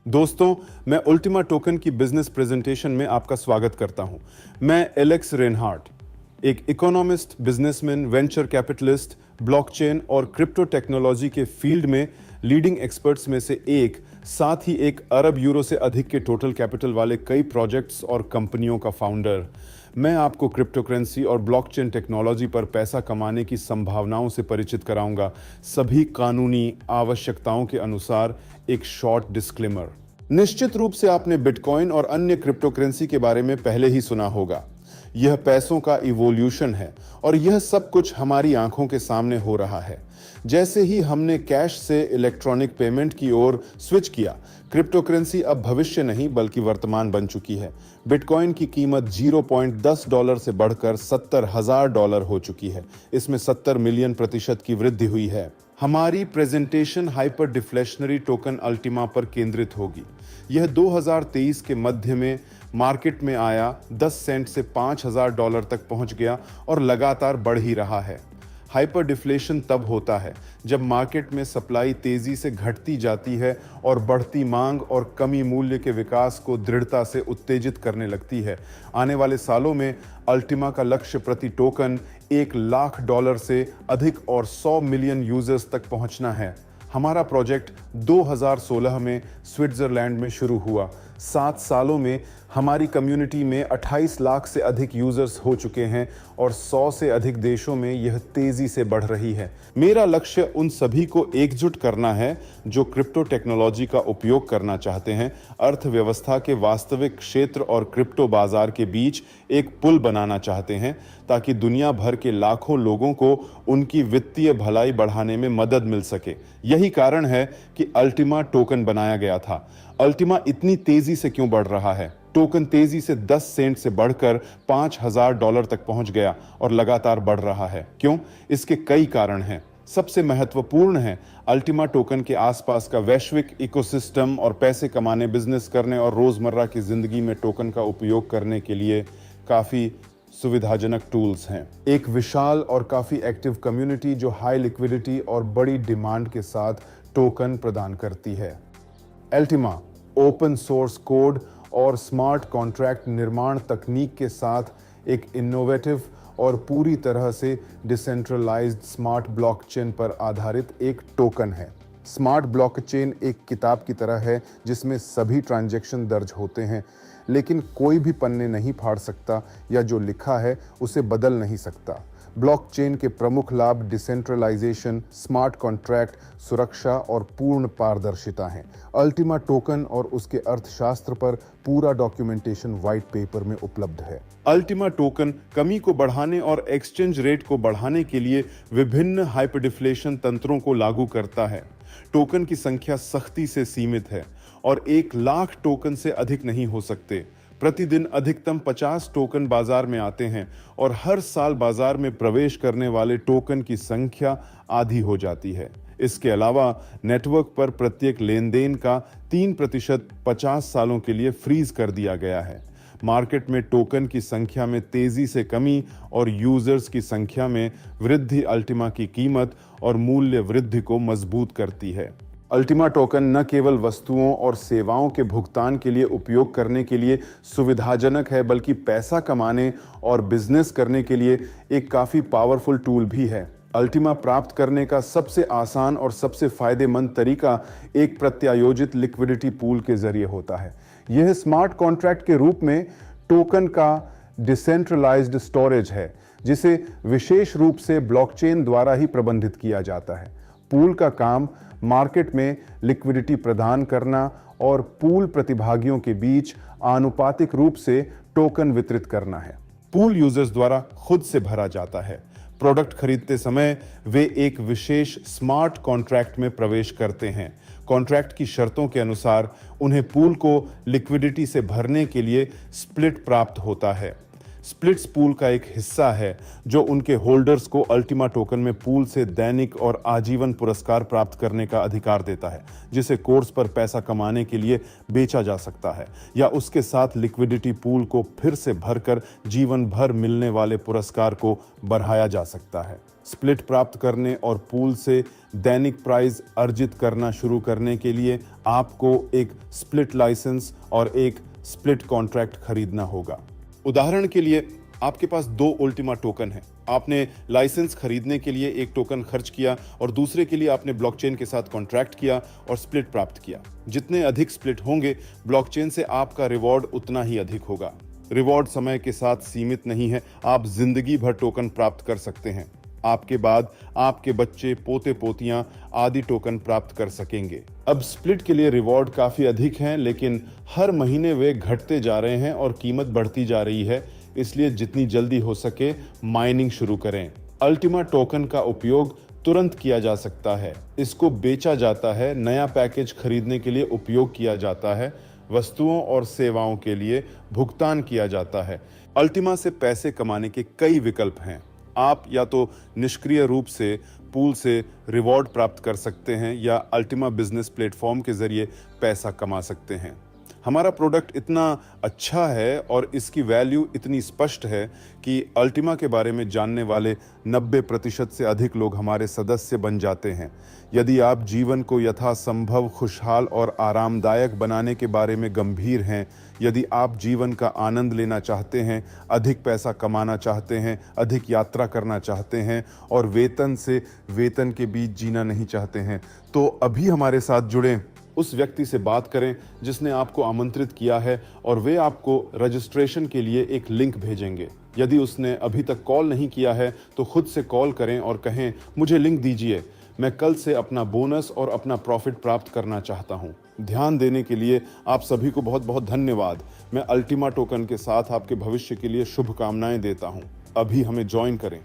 दोस्तों, मैं उल्टीमा टोकन की बिजनेस प्रेजेंटेशन में आपका स्वागत करता हूं। मैं एलेक्स रेनहार्ट, एक economist, businessman, venture capitalist, blockchain और क्रिप्टो टेक्नोलॉजी के फील्ड में लीडिंग एक्सपर्ट्स में से एक, साथ ही एक अरब यूरो से अधिक के टोटल कैपिटल वाले कई प्रोजेक्ट्स और कंपनियों का फाउंडर। मैं आपको क्रिप्टो करेंसी और ब्लॉकचेन टेक्नोलॉजी पर पैसा कमाने की संभावनाओं से परिचित कराऊंगा, सभी कानूनी आवश्यकताओं के अनुसार। एक शॉर्ट डिस्क्लेमर। निश्चित रूप से आपने बिटकॉइन और अन्य क्रिप्टो करेंसी के बारे में पहले ही सुना होगा। यह पैसों का इवोल्यूशन है और यह सब कुछ हमारी आंखों के सामने हो रहा है। जैसे ही हमने कैश से इलेक्ट्रॉनिक पेमेंट की ओर स्विच किया, क्रिप्टो करेंसी अब भविष्य नहीं बल्कि वर्तमान बन चुकी है। बिटकॉइन की कीमत $0.10 से बढ़कर $70,000 हो चुकी है। इसमें 70 मिलियन प्रतिशत की वृद्धि हुई है। हमारी presentation hyper deflationary token Ultima पर केंद्रित होगी। यह 2023 के मध्य में मार्केट में आया, 10 सेंट से $5,000 तक पहुंच गया और लगातार बढ़ ही रहा है। हाइपर डिफ्लेशन तब होता है जब मार्केट में सप्लाई तेजी से घटती जाती है और बढ़ती मांग और कमी मूल्य के विकास को दृढ़ता से उत्तेजित करने लगती है। आने वाले सालों में अल्टीमा का लक्ष्य प्रति टोकन $1,00,000 से अधिक और 100 मिलियन यूजर्स तक पहुंचना है। हमारा प्रोजेक्ट 2016 में स्विट्जरलैंड में शुरू हुआ। 7 सालों में हमारी कम्युनिटी में 28 लाख से अधिक यूजर्स हो चुके हैं और 100 से अधिक देशों में यह तेजी से बढ़ रही है। मेरा लक्ष्य उन सभी को एकजुट करना है जो क्रिप्टो टेक्नोलॉजी का उपयोग करना चाहते हैं, अर्थव्यवस्था के वास्तविक क्षेत्र और क्रिप्टो बाजार के बीच एक पुल बनाना चाहते हैं, ताकि दुनिया भर के लाखों लोगों को उनकी वित्तीय भलाई बढ़ाने में मदद मिल सके। यही कारण है कि अल्टीमा टोकन बनाया गया था। अल्टीमा इतनी तेजी से क्यों बढ़ रहा है? टोकन तेजी से 10 सेंट से बढ़कर $5,000 तक पहुंच गया और लगातार बढ़ रहा है। क्यों? इसके कई कारण हैं। सबसे महत्वपूर्ण है अल्टीमा टोकन के आसपास का वैश्विक इकोसिस्टम और पैसे कमाने, बिजनेस करने और रोजमर्रा की जिंदगी में टोकन का उपयोग करने के लिए काफी सुविधाजनक टूल्स हैं। एक विशाल और काफी एक्टिव कम्युनिटी जो हाई लिक्विडिटी और बड़ी डिमांड के साथ टोकन प्रदान करती है। अल्टीमा ओपन सोर्स कोड और स्मार्ट कॉन्ट्रैक्ट निर्माण तकनीक के साथ एक इनोवेटिव और पूरी तरह से डिसेंट्रलाइज्ड स्मार्ट ब्लॉकचेन पर आधारित एक टोकन है। स्मार्ट ब्लॉकचेन एक किताब की तरह है जिसमें सभी ट्रांजैक्शन दर्ज होते हैं, लेकिन कोई भी पन्ने नहीं फाड़ सकता या जो लिखा है उसे बदल नहीं सकता। ब्लॉकचेन के प्रमुख लाभ डिसेंट्रलाइजेशन, स्मार्ट कॉन्ट्रैक्ट, सुरक्षा और पूर्ण पारदर्शिता हैं। अल्टीमा टोकन और उसके अर्थशास्त्र पर पूरा डॉक्यूमेंटेशन व्हाइट पेपर में उपलब्ध है। अल्टीमा टोकन कमी को बढ़ाने और एक्सचेंज रेट को बढ़ाने के लिए विभिन्न हाइपरडिफ्लेशन तंत्रों को लागू करता है। टोकन की संख्या सख्ती से सीमित है और 1,00,000 टोकन से अधिक नहीं हो सकते। प्रतिदिन अधिकतम 50 टोकन बाजार में आते हैं और हर साल बाजार में प्रवेश करने वाले टोकन की संख्या आधी हो जाती है। इसके अलावा नेटवर्क पर प्रत्येक लेनदेन का 3% 50 सालों के लिए फ्रीज कर दिया गया है। मार्केट में टोकन की संख्या में तेजी से कमी और यूजर्स की संख्या में वृद्धि अल्टीमा की कीमत और मूल्य वृद्धि को मजबूत करती है। अल्टीमा टोकन न केवल वस्तुओं और सेवाओं के भुगतान के लिए उपयोग करने के लिए सुविधाजनक है, बल्कि पैसा कमाने और बिजनेस करने के लिए एक काफ़ी पावरफुल टूल भी है। अल्टीमा प्राप्त करने का सबसे आसान और सबसे फायदेमंद तरीका एक प्रत्यायोजित लिक्विडिटी पूल के जरिए होता है। यह स्मार्ट कॉन्ट्रैक्ट के रूप में टोकन का डिसेंट्रलाइज्ड स्टोरेज है, जिसे विशेष रूप से ब्लॉकचेन द्वारा ही प्रबंधित किया जाता है। पूल का काम मार्केट में लिक्विडिटी प्रदान करना और पूल प्रतिभागियों के बीच आनुपातिक रूप से टोकन वितरित करना है। पूल यूजर्स द्वारा खुद से भरा जाता है। प्रोडक्ट खरीदते समय वे एक विशेष स्मार्ट कॉन्ट्रैक्ट में प्रवेश करते हैं। कॉन्ट्रैक्ट की शर्तों के अनुसार उन्हें पूल को लिक्विडिटी से भरने के लिए स्प्लिट प्राप्त होता है। स्प्लिट्स पूल का एक हिस्सा है जो उनके होल्डर्स को अल्टीमा टोकन में पूल से दैनिक और आजीवन पुरस्कार प्राप्त करने का अधिकार देता है, जिसे कोर्स पर पैसा कमाने के लिए बेचा जा सकता है या उसके साथ लिक्विडिटी पूल को फिर से भरकर जीवन भर मिलने वाले पुरस्कार को बढ़ाया जा सकता है। स्प्लिट प्राप्त करने और पूल से दैनिक प्राइज अर्जित करना शुरू करने के लिए आपको एक स्प्लिट लाइसेंस और एक स्प्लिट कॉन्ट्रैक्ट खरीदना होगा। उदाहरण के लिए आपके पास 2 उल्टीमा टोकन है। आपने लाइसेंस खरीदने के लिए एक टोकन खर्च किया और दूसरे के लिए आपने ब्लॉकचेन के साथ कॉन्ट्रैक्ट किया और स्प्लिट प्राप्त किया। जितने अधिक स्प्लिट होंगे, ब्लॉकचेन से आपका रिवॉर्ड उतना ही अधिक होगा। रिवॉर्ड समय के साथ सीमित नहीं है, आप जिंदगी भर टोकन प्राप्त कर सकते हैं। आपके बाद आपके बच्चे, पोते पोतियां आदि टोकन प्राप्त कर सकेंगे। अब स्प्लिट के लिए रिवॉर्ड काफी अधिक हैं, लेकिन हर महीने वे घटते जा रहे हैं और कीमत बढ़ती जा रही है, इसलिए जितनी जल्दी हो सके माइनिंग शुरू करें। अल्टीमा टोकन का उपयोग तुरंत किया जा सकता है, इसको बेचा जाता है, नया पैकेज खरीदने के लिए उपयोग किया जाता है, वस्तुओं और सेवाओं के लिए भुगतान किया जाता है। अल्टीमा से पैसे कमाने के कई विकल्प हैं। आप या तो निष्क्रिय रूप से पूल से रिवॉर्ड प्राप्त कर सकते हैं या अल्टीमा बिजनेस प्लेटफॉर्म के जरिए पैसा कमा सकते हैं। हमारा प्रोडक्ट इतना अच्छा है और इसकी वैल्यू इतनी स्पष्ट है कि अल्टीमा के बारे में जानने वाले 90% से अधिक लोग हमारे सदस्य बन जाते हैं। यदि आप जीवन को यथासंभव खुशहाल और आरामदायक बनाने के बारे में गंभीर हैं, यदि आप जीवन का आनंद लेना चाहते हैं, अधिक पैसा कमाना चाहते हैं, अधिक यात्रा करना चाहते हैं और वेतन से वेतन के बीच जीना नहीं चाहते हैं, तो अभी हमारे साथ जुड़ें। उस व्यक्ति से बात करें जिसने आपको आमंत्रित किया है और वे आपको रजिस्ट्रेशन के लिए एक लिंक भेजेंगे। यदि उसने अभी तक कॉल नहीं किया है तो खुद से कॉल करें और कहें, मुझे लिंक दीजिए, मैं कल से अपना बोनस और अपना प्रॉफिट प्राप्त करना चाहता हूं। ध्यान देने के लिए आप सभी को बहुत बहुत धन्यवाद। मैं अल्टीमा टोकन के साथ आपके भविष्य के लिए शुभकामनाएं देता हूं। अभी हमें ज्वाइन करें।